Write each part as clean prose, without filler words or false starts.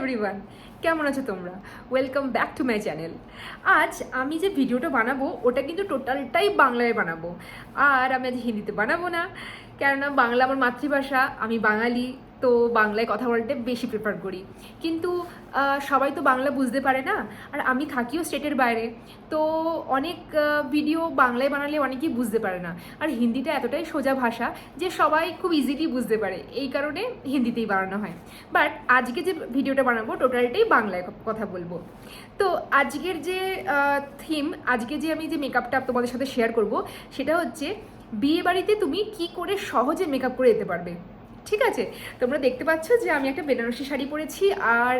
Everyone, কেমন আছো তোমরা? Welcome back to my channel. আজ আমি যে ভিডিওটা বানাবো ওটা কিন্তু টোটালটাই বাংলায় বানাবো, আর আমি আজ হিন্দিতে বানাবো না, কেননা বাংলা আমার মাতৃভাষা, আমি বাঙালি, তো বাংলায় কথা বলতে বেশি প্রেফার করি। কিন্তু সবাই তো বাংলা বুঝতে পারে না, আর আমি থাকিও স্টেটের বাইরে, তো অনেক ভিডিও বাংলায় বানালে অনেকেই বুঝতে পারে না। আর হিন্দিটা এতটাই সোজা ভাষা যে সবাই খুব ইজিলি বুঝতে পারে, এই কারণে হিন্দিতেই বানানো হয়। বাট আজকে যে ভিডিওটা বানাবো টোটালটাই বাংলায় কথা বলবো। তো আজকের যে থিম, আজকে যে আমি যে মেকআপটা তোমাদের সাথে শেয়ার করব, সেটা হচ্ছে বিয়ে বাড়িতে তুমি কি করে সহজে মেকআপ করে যেতে পারবে। ঠিক আছে, তোমরা দেখতে পাচ্ছ যে আমি একটা বেনারসি শাড়ি পরেছি, আর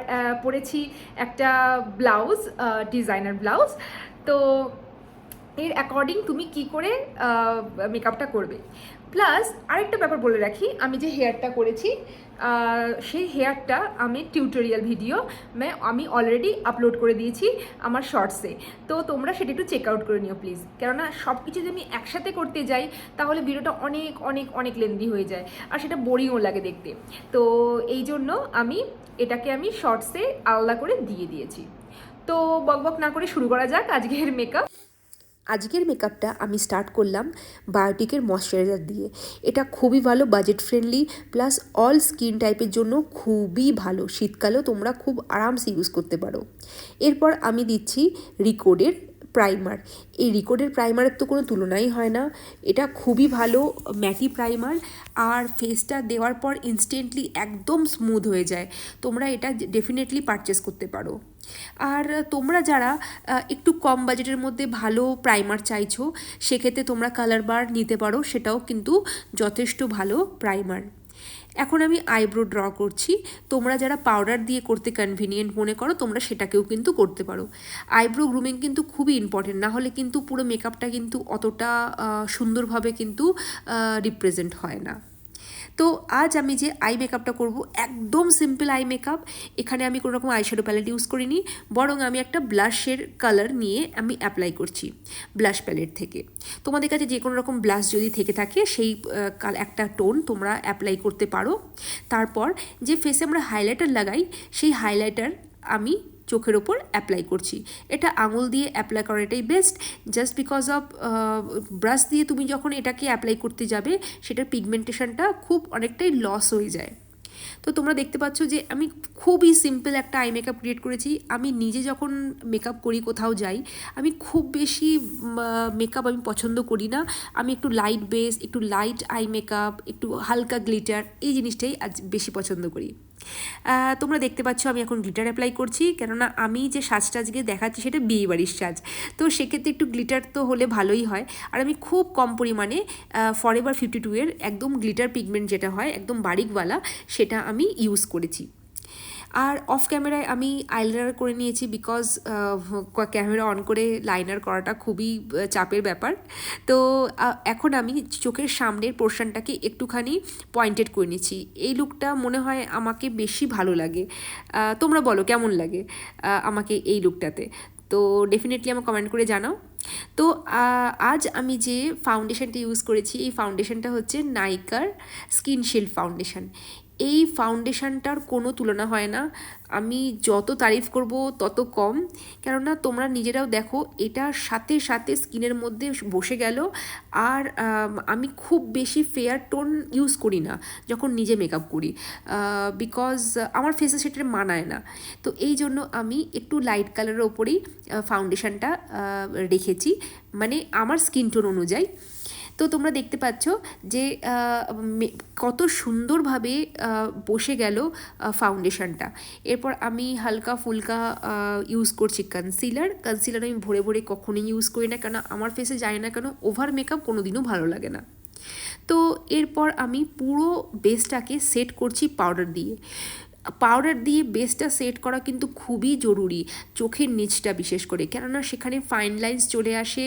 পরেছি একটা ব্লাউজ, ডিজাইনার ব্লাউজ। তো এর অ্যাকর্ডিং তুমি কি করে মেকআপটা করবে। প্লাস আরেকটা ব্যাপার বলে রাখি, আমি যে হেয়ারটা করেছি সেই হেয়ারটা আমি টিউটোরিয়াল ভিডিও আমি অলরেডি আপলোড করে দিয়েছি আমার শর্টসে, তো তোমরা সেটা একটু চেক আউট করে নিও প্লিজ। কেননা সব কিছু যদি আমি একসাথে করতে যাই তাহলে ভিডিওটা অনেক অনেক অনেক লেন্দি হয়ে যায়, আর সেটা বোরিংও লাগে দেখতে। তো এই জন্য এটাকে শর্টসে আলাদা করে দিয়ে দিয়েছি। তো বকবক না করে শুরু করা যাক আজকের মেকআপ। আজকের মেকআপটা আমি স্টার্ট করলাম বায়োটিকের ময়শ্চারাইজার দিয়ে। এটা খুবই ভালো, budget friendly, plus all skin টাইপের জন্য খুবই ভালো। শীতকালেও তোমরা খুব আরামসে ইউজ করতে পারো। এরপর আমি দিচ্ছি রিকোডের প্রাইমার। এই রিকোডের প্রাইমারের তো কোনো তুলনাই হয় না, এটা খুবই ভালো ম্যাটি প্রাইমার, আর ফেসটা দেওয়ার পর ইনস্ট্যান্টলি একদম স্মুথ হয়ে যায়। তোমরা এটা ডেফিনেটলি পারচেস করতে পারো। আর তোমরা যারা একটু কম বাজেটের মধ্যে ভালো প্রাইমার চাইছো, সেক্ষেত্রে তোমরা কালার বার নিতে পারো, সেটাও কিন্তু যথেষ্ট ভালো প্রাইমার। এখন আমি আইব্রো ড্র করছি। তোমরা যারা পাউডার দিয়ে করতে কনভিনিয়েন্ট মনে করো, তোমরা সেটাকেও কিন্তু করতে পারো। আইব্রো গ্রুমিং কিন্তু খুবই ইম্পর্টেন্ট, না হলে কিন্তু পুরো মেকআপটা কিন্তু অতটা সুন্দরভাবে কিন্তু রিপ্রেজেন্ট হয় না। তো আজ আমি যে আই মেকআপটা করব, একদম সিম্পল আই মেকআপ। এখানে আমি কোনো রকম আইশ্যাডো প্যালেট ইউজ করিনি, বরং আমি একটা ব্লাশের কালার নিয়ে আমি অ্যাপ্লাই করছি ব্লাশ প্যালেট থেকে। তোমাদের কাছে যে কোনো রকম ব্লাশ যদি থেকে থাকে, সেই একটা টোন তোমরা অ্যাপ্লাই করতে পারো। তারপর যে ফেসে আমরা হাইলাইটার লাগাই, সেই হাইলাইটার আমি চোখের ওপর অ্যাপ্লাই করছি। এটা আঙুল দিয়ে অ্যাপ্লাই করাটাই best, just because of brush দিয়ে তুমি যখন এটাকে অ্যাপ্লাই করতে যাবে, সেটার পিগমেন্টেশনটা খুব অনেকটাই লস হয়ে যায়। তো তোমরা দেখতে পাচ্ছ যে আমি খুবই সিম্পল একটা আই মেকআপ ক্রিয়েট করেছি। আমি নিজে যখন মেকআপ করি, কোথাও যাই, আমি খুব বেশি মেকআপ আমি পছন্দ করি না। আমি একটু লাইট বেস, একটু লাইট আই মেকআপ, একটু হালকা গ্লিটার, এই জিনিসটাই আজ বেশি পছন্দ করি। তোমরা দেখতে পাচ্ছ আমি এখন গ্লিটার অ্যাপ্লাই করছি, কেননা আমি যে সাজটা আজকে দেখাচ্ছি সেটা বিয়েবাড়ির সাজ, তো সেক্ষেত্রে একটু গ্লিটার তো হলে ভালোই হয়। আর আমি খুব কম পরিমাণে ফরএভার 52 একদম গ্লিটার পিগমেন্ট যেটা হয় একদম বারিকওয়ালা, সেটা আমি ইউজ করেছি। আর অফ ক্যামেরায় আমি আইলাইনার করে নিয়েছি, বিকজ ক্যামেরা অন করে লাইনার করাটা খুবই চাপের ব্যাপার। তো এখন আমি চোখের সামনের পোর্শনটাকে একটুখানি পয়েন্টেড করে নিচ্ছি। এই লুকটা মনে হয় আমাকে বেশি ভালো লাগে। তোমরা বলো কেমন লাগে আমাকে এই লুকটাতে, তো ডেফিনেটলি আমাকে কমেন্ট করে জানাও। তো আজ আমি যে ফাউন্ডেশনটা ইউজ করেছি, এই ফাউন্ডেশনটা হচ্ছে নাইকার স্কিন শিল্ড ফাউন্ডেশন। এই ফাউন্ডেশনটার কোনো তুলনা হয় না, আমি যত তারিফ করব তত কম। কেননা তোমরা নিজেরাও দেখো, এটার সাথে সাথে স্কিনের মধ্যে বসে গেল। আর আমি খুব বেশি ফেয়ার টোন ইউজ করি না যখন নিজে মেকআপ করি, বিকজ আমার ফেসে সেটা মানায় না। তো এই জন্য আমি একটু লাইট কালারের ওপরেই ফাউন্ডেশনটা রেখেছি, মানে আমার স্কিন টোন অনুযায়ী। তো তোমরা দেখতে পাচ্ছ যে কত সুন্দরভাবে বসে গেল ফাউন্ডেশনটা। এরপর আমি হালকা ফুলকা ইউজ করছি কনসিলার। আমি ভরে ভরে কখনোই ইউজ করি না, কেন আমার ফেসে যায় না কেন ওভার মেকআপ কোনো দিনও ভালো লাগে না। তো এরপর আমি পুরো বেসটাকে সেট করছি পাউডার দিয়ে। পাউডার দিয়ে বেসটা সেট করা কিন্তু খুবই জরুরি, চোখের নিচটা বিশেষ করে, কেননা সেখানে ফাইন লাইন্স চলে আসে।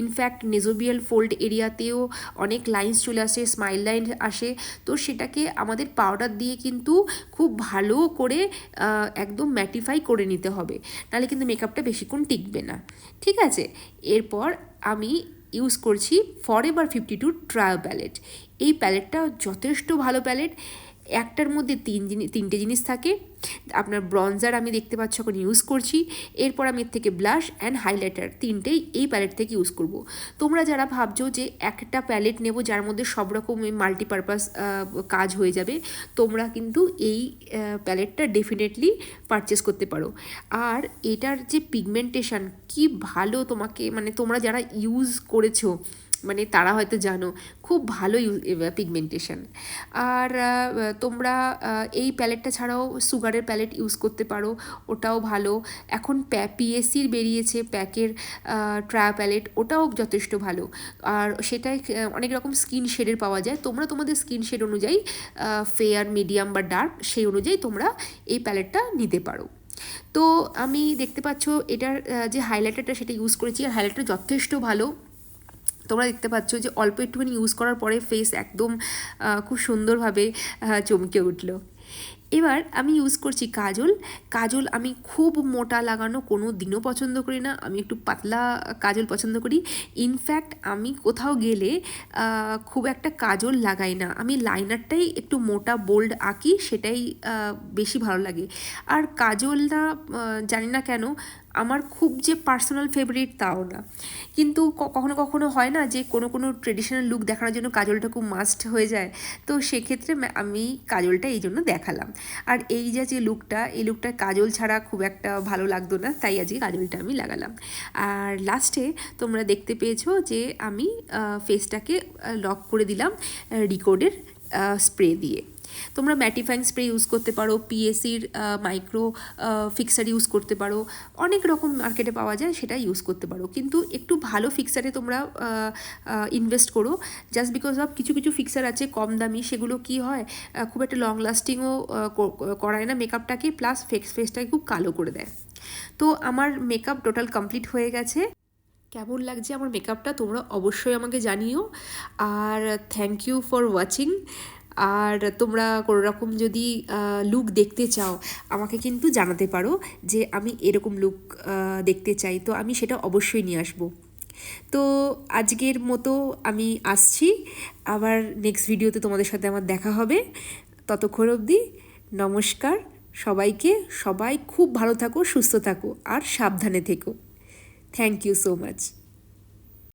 ইনফ্যাক্ট নেজোবিয়াল ফোল্ড এরিয়াতেও অনেক লাইন্স চলে আসে, স্মাইল লাইন আসে। তো সেটাকে আমাদের পাউডার দিয়ে কিন্তু খুব ভালো করে একদম ম্যাটিফাই করে নিতে হবে, নাহলে কিন্তু মেকআপটা বেশিক্ষণ টিকবে না। ঠিক আছে, এরপর আমি ইউজ করছি ফরএভার 52 ট্রায়াল প্যালেট। এই প্যালেটটা যথেষ্ট ভালো প্যালেট। একটার মধ্যে তিনটে জিনিস থাকে। আপনার ব্রঞ্জার আমি দেখতে পাচ্ছ এখন ইউজ করছি। এরপর আমি এর থেকে ব্লাশ অ্যান্ড হাইলাইটার তিনটেই এই প্যালেট থেকে ইউজ করব। তোমরা যারা ভাবছো যে একটা প্যালেট নেব যার মধ্যে সব রকম মাল্টিপারপাস কাজ হয়ে যাবে, তোমরা কিন্তু এই প্যালেটটা ডেফিনেটলি পারচেস করতে পারো। আর এটার যে পিগমেন্টেশন কি ভালো, তোমাকে মানে তোমরা যারা ইউজ করেছো মানে তারা হয়তো জানো খুব ভালো পিগমেন্টেশন। আর তোমরা এই প্যালেটটা ছাড়াও সুগারের প্যালেট ইউজ করতে পারো, ওটাও ভালো। এখন পিএসসির বেরিয়েছে প্যাকের ট্রা প্যালেট, ওটাও যথেষ্ট ভালো। আর সেটাই অনেক রকম স্কিন শেডের পাওয়া যায়, তোমরা তোমাদের স্কিন শেড অনুযায়ী ফেয়ার, মিডিয়াম বা ডার্ক সেই অনুযায়ী তোমরা এই প্যালেটটা নিতে পারো। তো আমি দেখতে পাচ্ছ এটার যে হাইলাইটারটা সেটা ইউজ করেছি, আর হাইলাইটার যথেষ্ট ভালো। তোমরা দেখতে পাচ্ছ যে অল্প একটুখানি ইউজ করার পরে ফেস একদম খুব সুন্দরভাবে চমকে উঠলো। এবার আমি ইউজ করছি কাজল। কাজল আমি খুব মোটা লাগানো কোনো দিনও পছন্দ করি না, আমি একটু পাতলা কাজল পছন্দ করি। ইনফ্যাক্ট আমি কোথাও গেলে খুব একটা কাজল লাগাই না, আমি লাইনারটাই একটু মোটা বোল্ড আঁকি, সেটাই বেশি ভালো লাগে। আর কাজলটা জানি না কেন আমার খুব যে পার্সোনাল ফেভারিট তাও না, কিন্তু কখনো কখনো হয় না যে কোনো ট্রেডিশনাল লুক দেখানোর জন্য কাজলটা খুব মাস্ট হয়ে যায়, তো সেক্ষেত্রে আমি কাজলটা এই জন্য দেখালাম। আর এই যে লুকটা, এই লুকটা কাজল ছাড়া খুব একটা ভালো লাগতো না, তাই আজকে কাজলটা আমি লাগালাম। আর লাস্টে তোমরা দেখতে পেয়েছো যে আমি ফেসটাকে লক করে দিলাম রিকোডের স্প্রে দিয়ে। তোমরা ম্যাটিফাইং স্প্রে ইউজ করতে পারো, পিএসির মাইক্রো ফিক্সার ইউজ করতে পারো, অনেক রকম মার্কেটে পাওয়া যায়, সেটা ইউজ করতে পারো। কিন্তু একটু ভালো ফিক্সারে তোমরা ইনভেস্ট করো, জাস্ট বিকজ অফ কিছু কিছু ফিক্সার আছে কম দামি, সেগুলো কি হয় খুব একটা লং লাস্টিংও করায় না মেকআপটাকে, প্লাস ফেসটাকে খুব কালো করে দেয়। তো আমার মেকআপ টোটাল কমপ্লিট হয়ে গেছে। কেমন লাগছে আমার মেকআপটা তোমরা অবশ্যই আমাকে জানিও। আর থ্যাংক ইউ ফর ওয়াচিং। আর তোমরা কোনো রকম যদি লুক দেখতে চাও আমাকে কিন্তু জানাতে পারো যে আমি এরকম লুক দেখতে চাই, তো আমি সেটা অবশ্যই নিয়ে আসবো। তো আজকের মতো আমি আসছি, আবার নেক্সট ভিডিওতে তোমাদের সাথে আমার দেখা হবে। ততক্ষণ অবধি নমস্কার সবাইকে, সবাই খুব ভালো থাকো, সুস্থ থাকো আর সাবধানে থেকো। Thank you so much.